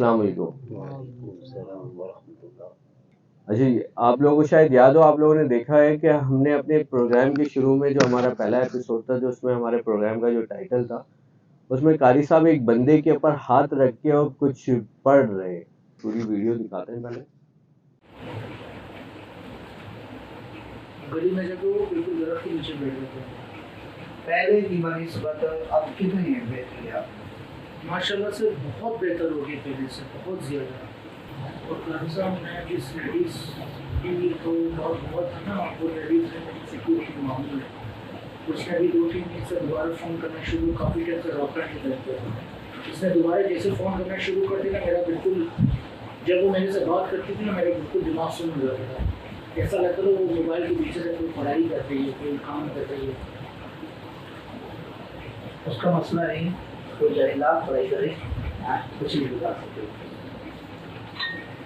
السلام علیکم۔ وعلیکم السلام ورحمۃ اللہ۔ اچھا جی، آپ لوگوں کو شاید یاد ہو، آپ لوگوں نے دیکھا ہے کہ ہم نے اپنے پروگرام کے شروع میں جو ہمارا پہلا ایپیسوڈ تھا، جو اس میں ہمارے پروگرام کا جو ٹائٹل تھا، اس میں قاری صاحب ایک بندے کے اوپر ہاتھ رکھ کے اور کچھ پڑھ رہے۔ پوری ویڈیو دکھاتے ہیں پہلے۔ گلی میں جب وہ بالکل درخت کے نیچے بیٹھ جاتے ہیں۔ پہلے کی بنسبت اب کتنی بہتری ہے؟ ماشاء اللہ سے بہت بہتر ہوگی پہلے سے، بہت زیادہ۔ اور قاری صاحب نے جس لیڈیز کی تو بہت ہے نا، وہ لیڈیز ہے سیکورٹی کے معاملے میں، اس نے بھی 2-3 دن سے دوبارہ فون کرنا شروع، کافی ٹائم سے رابطہ نہیں کرتا۔ اس نے دوبارہ جیسے فون کرنا شروع کر دیا، میرا بالکل، جب وہ میرے سے بات کرتی تھی نا، میرا بالکل دماغ سن ہو جاتا تھا، ایسا لگتا تھا وہ موبائل کے پیچھے سے کوئی پڑھائی کر رہی ہے، کوئی کام کر رہی ہے۔ اس کا مسئلہ نہیں، کوئی جاہلات پڑھائی کرے کچھ نہیں بتا سکتے۔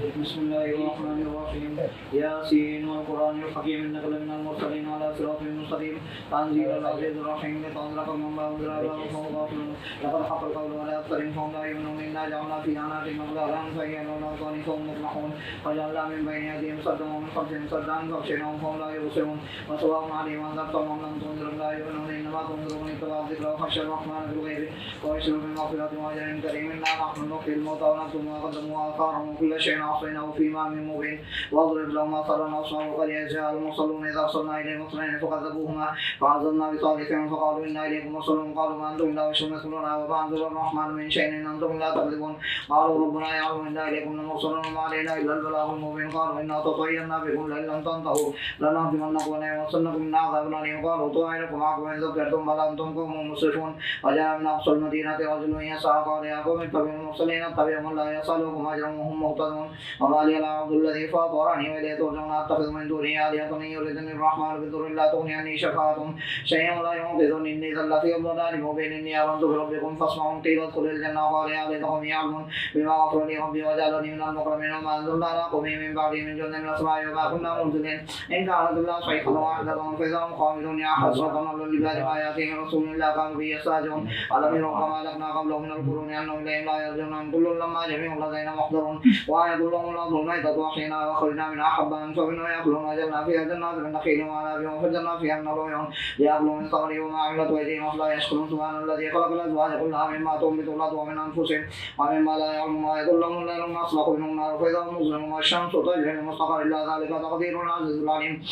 بسم اللہ الرحمن الرحیم، یاسین والقرآن الحکیم انک لمن المرسلین علی صراط مستقیم تنزیل العزیز الرحیم لتنذر قوما ما انذر آباؤهم فهم غافلون لقد حق القول على أكثرهم فهم لا يؤمنون إنا جعلنا في أعناقهم أغلالا فهي إلى الأذقان فهم مقمحون وجعلنا من بين أيديهم سدا ومن خلفهم سدا فأغشيناهم فهم لا يبصرون وسواء عليهم أنذرتهم أم لم تنذرهم لا يؤمنون إنما تنذر من اتبع الذكر وخشى الرحمن بالغيب ويبشر بمغفرة وأجر كريم إنا نحن نحيي الموتى ونكتب ما قدموا وآثارهم وكل شيء أحصيناه في إمام مبين واضرب لهم مثلا أصحاب القرية جاء المرسلون إذا أرسلنا إليهم اثنين فكذبوهما فعززنا بثالث فقالوا إنا إليكم مرسلون قالوا ما أنتم إلا بشر مثلنا وما أنزل الرحمن من شيء إن أنتم إلا تكذبون قالوا ربنا يعلم إنا إليكم لمرسلون وما علينا إلا البلاغ المبين قالوا إنا تطيرنا بكم لئن لم تنتهوا لنرجمنكم وليمسنكم منا عذاب أليم قالوا طائركم معكم إن ذكرتم بل أنتم قوم مسرفون وجاء من أقصى المدينة رجل يسعى قال يا قوم اتبعوا المرسلين اتبعوا من لا يسألكم أجرا وهم مهتدون وما لي لا أعبد الذي فطرني وإليه ترجعون أتخذ من دونه آلهة إن يردني الرحمن بضر لا تغني عني شفاعتهم شيئا ولا ينقذني إني إذا لفي ضلال مبين إني آمنت بربكم فاسمعون قيل ادخلوا الجنة قال يا ليتهم يعلمون بما غفر لي ربي وجعلني من المكرمين وما أنزلنا على قومه من بعده من جند من السماء وما كنا منزلين إن كانت إلا صيحة واحدة فإذا هم خامدون يا حسرة على العباد ما يأتيهم رسول إلا كانوا به يستهزئون ألم يروا كما أهلكنا قبلهم من القرون أنهم إليهم لا يرجعون كل لما جميع لدينا محضرون وآية لهم الأرض الميتة وحينا وخرجنا منها حبا فمنه يأكلون وجعلنا فيها جنات من نخيل وعنب وفجرنا فيها من العيون ليأكلوا من ثمره وما عملت أيديهم أفلا يشكرون سبحان الذي خلق الأزواج كلها مما تنبت الأرض ومن أنفسهم ومما لا يعلمون وآية لهم الليل نسلخ منه النار فإذا هم مظلمون والشمس تجري لمستقر إلا ذلك تقدير العزيز العليم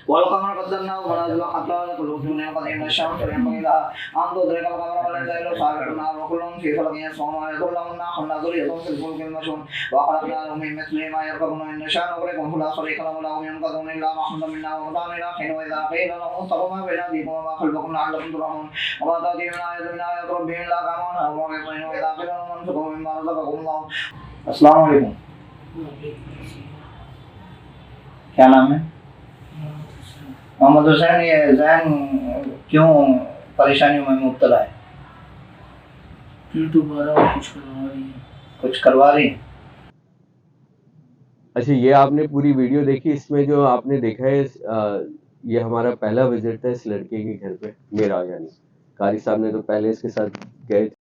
والقمر قدرناه منازل حتى يطلع في قديم الشمس ينبغي لها أن تدرك القمر والليل سابق النهار وكل في فلك يسبحون ويقول لهم نحن ذرية في الفلك المشحون وخلقنا لهم من مثله ما يركبون إن نشاء نغرقهم فلا صريخ لهم ولا هم ينقذون إلا رحمة منا ومتاعا إلى حين وإذا قيل لهم اتقوا ما بين أيديكم وما خلفكم لعلكم ترحمون وما تأتي من آية من آيات ربهم إلا كانوا عنها معرضين وإذا قيل لهم انفقوا مما رزقكم الله. السلام علیکم، کیا نام ہے؟ محمد حسین، یہ ذہن کیوں پریشانیوں میں مبتلا ہے؟ پھر دوبارہ کچھ کروا رہی ہے۔ اچھا، یہ آپ نے پوری ویڈیو دیکھی؟ اس میں جو آپ نے دیکھا ہے، یہ ہمارا پہلا وزٹ تھا اس لڑکے کے گھر پہ، میرا یعنی قاری صاحب نے تو پہلے اس کے ساتھ گئے تھے،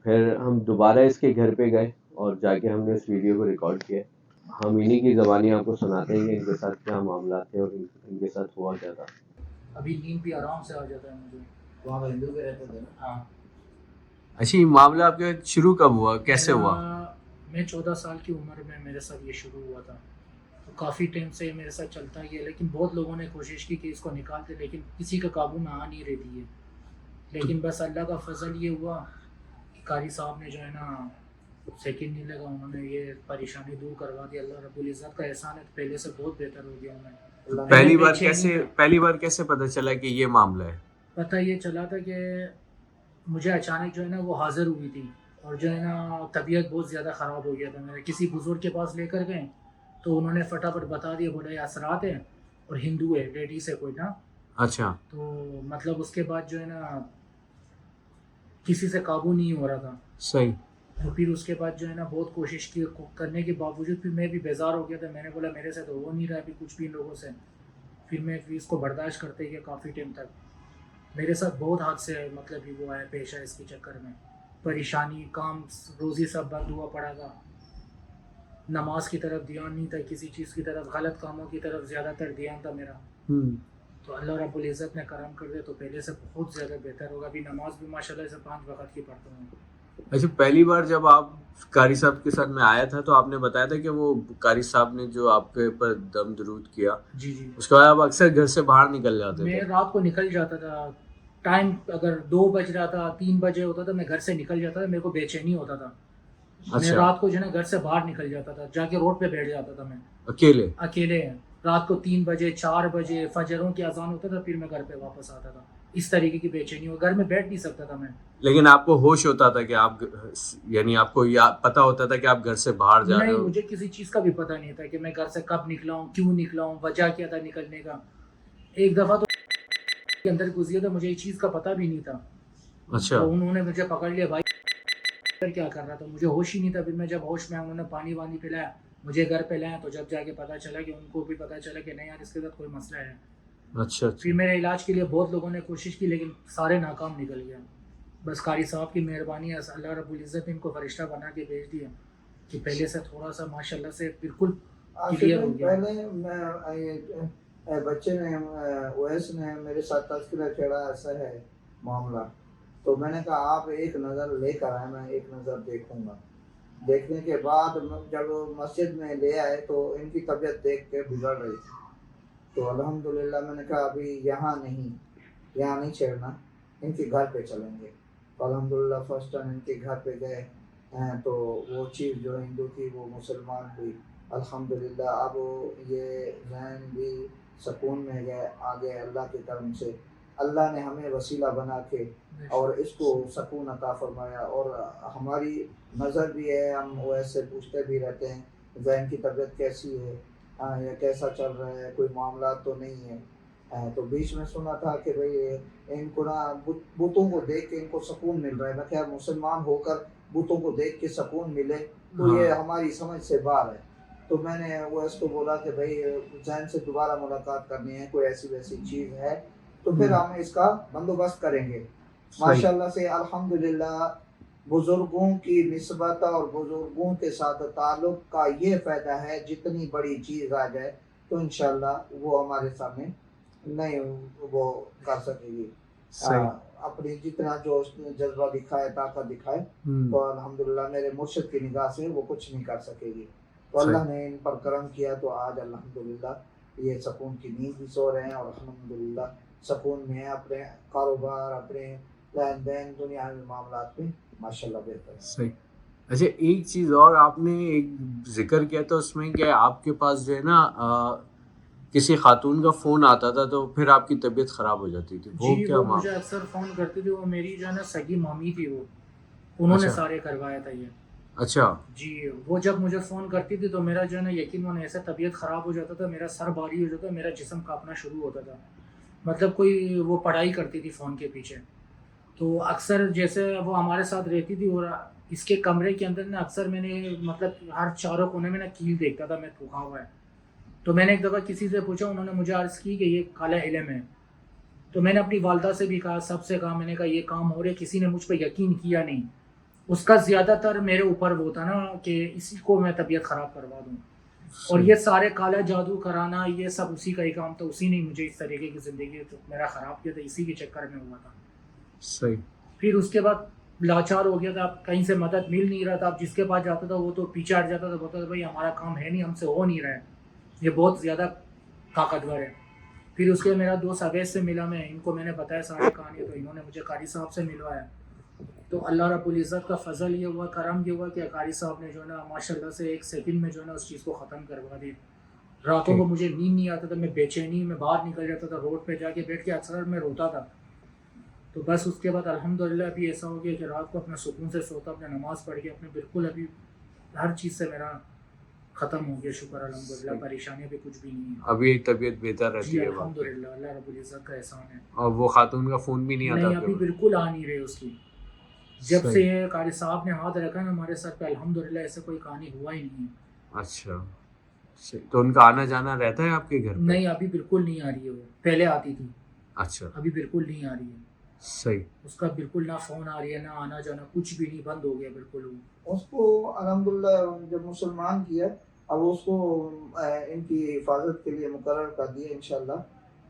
پھر ہم دوبارہ اس کے گھر پہ گئے اور جا کے ہم نے اس ویڈیو کو ریکارڈ کیا۔ ہم انہی کی زبانی آپ کو سناتے ہیں کہ ان کے ساتھ کیا معاملات تھے اور ان کے ساتھ ہوا کیا تھا۔ ابھی نیند بھی آرام سے آ جاتا ہے مجھے، وہاں ہندو کے رہتے تھے نا۔ ہاں۔ اچھا، یہ معاملہ آپ کے شروع کب ہوا، کیسے ہوا؟ میں 14 سال کی عمر میں میرے ساتھ یہ شروع ہوا تھا، تو کافی ٹائم سے میرے ساتھ چلتا ہی ہے، لیکن بہت لوگوں نے کوشش کی کہ اس کو نکالتے، لیکن کسی کا قابو میں آ نہیں رہتی ہے۔ لیکن بس اللہ کا فضل یہ ہوا کہ قاری صاحب نے جو ہے نا، سیکنڈ نہیں لگا، انہوں نے یہ پریشانی دور کروا دی۔ اللہ رب العزت کا احسان ہے، پہلے سے بہت بہتر ہو گیا میں۔ پہلی بار کیسے پتہ چلا کہ یہ معاملہ ہے؟ پتہ یہ چلا تھا کہ مجھے اچانک جو ہے نا وہ حاضر ہوئی تھی، اور جو ہے نا طبیعت بہت زیادہ خراب ہو گیا تھا میرا، کسی بزرگ کے پاس لے کر گئے تو انہوں نے فٹافٹ بتا دیا، بڑے اثرات ہیں اور ہندو ہے، لیڈیز ہے کوئی نا۔ اچھا، تو مطلب اس کے بعد جو ہے نا کسی سے قابو نہیں ہو رہا تھا۔ صحیح۔ اور پھر اس کے بعد جو ہے نا بہت کوشش کی کرنے کے باوجود پھر میں بھی بیزار ہو گیا تھا، میں نے بولا میرے سے تو ہو نہیں رہا ابھی کچھ بھی لوگوں سے۔ پھر میں اس کو برداشت کرتے گیا کافی ٹائم تک۔ میرے ساتھ بہت حادثے مطلب وہ آئے پیش آئے اس کے چکر میں، پریشانی کام روزی سب بند ہوا پڑا تھا, نماز کی طرف دھیان نہیں تھا, کسی چیز کی طرف, غلط کاموں کی طرف زیادہ تر دھیان تھا میرا. تو اللہ رب العزت نے کرم کر دیا تو پہلے سے بہت زیادہ بہتر ہوگا. ابھی نماز بھی ماشاءاللہ سے 5 وقت کی پڑھتا ہوں. اچھا, پہلی بار جب آپ قاری صاحب کے ساتھ میں آیا تھا تو آپ نے بتایا تھا کہ وہ قاری صاحب نے جو آپ کے اوپر دم درود کیا, جی جی, اس کے بعد آپ اکثر گھر سے باہر نکل جاتے میں تھے. رات کو نکل جاتا تھا. ٹائم اگر 2 بج رہا تھا, 3 بجے ہوتا تھا, میں گھر سے نکل جاتا تھا. میرے کو بے چینی ہوتا تھا. میں اچھا, رات کو جو ہے نا گھر سے باہر نکل جاتا تھا, جا کے روڈ پہ بیٹھ جاتا تھا میں اکیلے. رات کو 3 بجے 4 بجے فجروں کی اذان ہوتا تھا, پھر میں گھر پہ واپس آتا تھا. اس طریقے کی بے چینی ہو, گھر میں بیٹھ نہیں سکتا تھا میں. لیکن آپ کو ہوش ہوتا تھا کہ آپ, یعنی آپ کو پتا ہوتا تھا کہ آپ گھر سے باہر جا رہے نہیں, ہو؟ مجھے کسی چیز کا بھی پتہ نہیں تھا کہ میں گھر سے کب نکلا ہوں, کیوں نکلا ہوں, وجہ کیا تھا نکلنے کا. ایک دفعہ تو کے اندر گزرا تھا, مجھے اس چیز کا پتہ بھی نہیں تھا. اچھا, تو انہوں نے مجھے پکڑ لیا, بھائی کیا کر رہا تھا, مجھے ہوش ہی نہیں تھا. پھر میں جب ہوش میں, انہوں نے پانی وانی پلایا, مجھے گھر پہ لایا, تو جب جا کے پتہ چلا کہ ان کو بھی پتہ چلا کہ نہیں یار اس کے ساتھ کوئی مسئلہ ہے. اچھا. پھر میرے علاج کے لیے بہت لوگوں نے کوشش کی, لیکن سارے ناکام نکل گیا. بس قاری صاحب کی مہربانی ہے, اللہ رب العزت نے ان کو فرشتہ بنا کے بھیج دیا کہ پہلے سے تھوڑا سا ماشاءاللہ سے بالکل کلیئر ہو گیا. پہلے میں بچے نے اویس نے میرے ساتھ تذکرہ چھیڑا, ایسا ہے معاملہ. تو میں نے کہا آپ ایک نظر لے کر آئے, میں ایک نظر دیکھوں گا. دیکھنے کے بعد جب مسجد میں لے آئے تو ان کی طبیعت دیکھ کے بگڑ رہی تھی. تو الحمدللہ میں نے کہا ابھی یہاں نہیں چھیڑنا, ان کے گھر پہ چلیں گے. تو الحمدللہ فرسٹ ٹائم ان کے گھر پہ گئے تو وہ چیز جو ہندو تھی وہ مسلمان ہوئی. الحمدللہ اب یہ ذہن بھی سکون میں گئے, آگے اللہ کے کرم سے اللہ نے ہمیں وسیلہ بنا کے اور اس کو سکون عطا فرمایا. اور ہماری نظر بھی ہے, ہم وہ ایسے پوچھتے بھی رہتے ہیں ذہن کی طبیعت کیسی ہے, یا کیسا چل رہا ہے, کوئی معاملات تو نہیں ہے. تو بیچ میں سنا تھا کہ بھئی ان کو نا بتوں کو دیکھ کے ان کو سکون مل رہا ہے. میں خیر مسلمان ہو کر بتوں کو دیکھ کے سکون ملے تو یہ ہماری سمجھ سے باہر ہے. تو میں نے وہ اس کو بولا کہ بھئی ذہن سے دوبارہ ملاقات کرنی ہے, کوئی ایسی ویسی چیز ہے تو پھر ہم اس کا بندوبست کریں گے. ماشاءاللہ سے الحمدللہ بزرگوں کی نسبت اور بزرگوں کے ساتھ تعلق کا یہ فائدہ ہے, جتنی بڑی چیز آ جائے تو انشاءاللہ وہ ہمارے سامنے نہیں وہ کر سکے گی. اپنی جتنا جو جذبہ دکھائے, طاقت دکھائے, تو الحمدللہ میرے مرشد کی نگاہ سے وہ کچھ نہیں کر سکے گی. تو اللہ نے ان پر کرم کیا تو آج الحمدللہ یہ سکون کی نیند بھی سو رہے ہیں اور الحمدللہ سکون میں ہیں. اپنے کاروبار, اپنے لین دین, دنیاوی معاملات میں ماشاءاللہ بہتر ہے. صحیح. اچھا, ایک چیز اور آپ نے ایک ذکر کیا تھا اس میں کہ آپ کے پاس جو ہے نا کسی خاتون کا فون آتا تھا تو پھر آپ کی طبیعت خراب ہو جاتی تھی. وہ کیا وہ مجھے اکثر فون کرتی تھی. وہ میری جو ہے نا سگی مامی تھی, وہ انہوں نے سارے کروایا تھا یہ. اچھا جی, وہ جب مجھے فون کرتی تھی تو میرا جو ہے نا یقین ایسا طبیعت خراب ہو جاتا تھا, میرا سر بھاری ہو جاتا, میرا جسم کانپنا شروع ہوتا تھا. مطلب کوئی وہ پڑھائی کرتی تھی فون کے پیچھے. تو اکثر جیسے وہ ہمارے ساتھ رہتی تھی اور اس کے کمرے کے اندر نا اکثر میں نے مطلب ہر چاروں کونے میں نا کیل دیکھتا تھا میں تھوکا ہوا ہے. تو میں نے ایک دفعہ کسی سے پوچھا, انہوں نے مجھے عرض کی کہ یہ کالا علم ہے. تو میں نے اپنی والدہ سے بھی کہا, سب سے کہا, میں نے کہا یہ کام ہو رہے, کسی نے مجھ پہ یقین کیا نہیں. اس کا زیادہ تر میرے اوپر وہ تھا نا کہ اسی کو میں طبیعت خراب کروا دوں. اور یہ سارے کالا جادو کرانا یہ سب اسی کا ہی کام تھا. اسی نے مجھے اس طریقے کی زندگی میرا خراب کیا تھا, اسی کے چکر میں ہوا تھا. صحیح. پھر اس کے بعد لاچار ہو گیا تھا, کہیں سے مدد مل نہیں رہا تھا. اب جس کے پاس جاتا تھا وہ تو پیچھے ہٹ جاتا تھا, بولتا تھا بھائی ہمارا کام ہے نہیں, ہم سے ہو نہیں رہا ہے, یہ بہت زیادہ طاقتور ہے. پھر اس کے میرا دوست اویس سے ملا, میں ان کو میں نے بتایا ساری کہانی, تو انہوں نے مجھے قاری صاحب سے ملوایا. تو اللہ رب العزت کا فضل یہ ہوا, کرم یہ ہوا کہ قاری صاحب نے جو ہے نا ماشاءاللہ سے 1 سیکنڈ میں جو ہے نا اس چیز کو ختم کروا دی. راتوں کو مجھے نیند نہیں آتا تھا, میں بے چینی میں باہر نکل جاتا تھا, روڈ پہ جا کے بیٹھ کے اکثر میں روتا تھا. تو بس اس کے بعد الحمدللہ ابھی ایسا ہو گیا کہ رات کو اپنا سکون سے سوتا, اپنے نماز پڑھ کے اپنے بالکل ابھی ہر چیز سے میرا ختم ہو گیا. شکر الحمدللہ, پریشانی بھی کچھ بھی نہیں ہے. ابھی طبیعت بہتر رہتی جی ہے. الحمدللہ, اللہ رب العزت کا احسان ہے. اور وہ خاتون کا فون بھی نہیں آتا؟ نہیں, ابھی بالکل آ نہیں رہے اس کی. جب سے یہ قاری صاحب نے ہاتھ رکھا نا ہمارے ساتھ پہ, الحمدللہ ایسا کوئی کہانی ہوا ہی نہیں ہے. اچھا, تو ان کا آنا جانا رہتا ہے آپ کے گھر پہ؟ نہیں, ابھی بالکل نہیں آ رہی ہے. وہ پہلے آتی تھی. اچھا, ابھی بالکل نہیں آ رہی ہے. صحیح. اس کا بالکل نہ فون آ رہی ہے، نہ آنا جانا، کچھ بھی نہیں، بند ہو گیا بالکل وہ. اس کو الحمدللہ جب مسلمان کیا، اب اس کو ان کی حفاظت کے لیے مقرر کر دیا انشاءاللہ.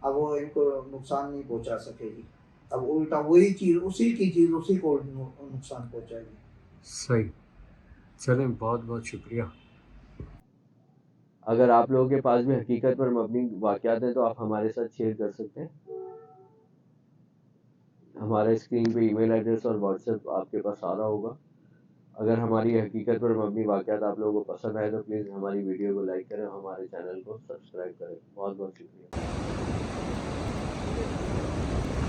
اب وہ ان کو نقصان نہیں پہنچا سکے گی. اب الٹا وہی چیز، اسی کی چیز اسی کو نقصان پہنچائے گی. صحیح. چلیں، بہت بہت شکریہ. اگر آپ لوگوں کے پاس بھی حقیقت پر مبنی واقعات ہیں تو آپ ہمارے ساتھ شیئر کر سکتے ہیں. ہمارے اسکرین پہ ای میل ایڈریس اور واٹس ایپ آپ کے پاس آ رہا ہوگا. اگر ہماری حقیقت پر مبنی واقعات آپ لوگوں کو پسند آئے تو پلیز ہماری ویڈیو کو لائک کریں اور ہمارے چینل کو سبسکرائب کریں. بہت بہت شکریہ.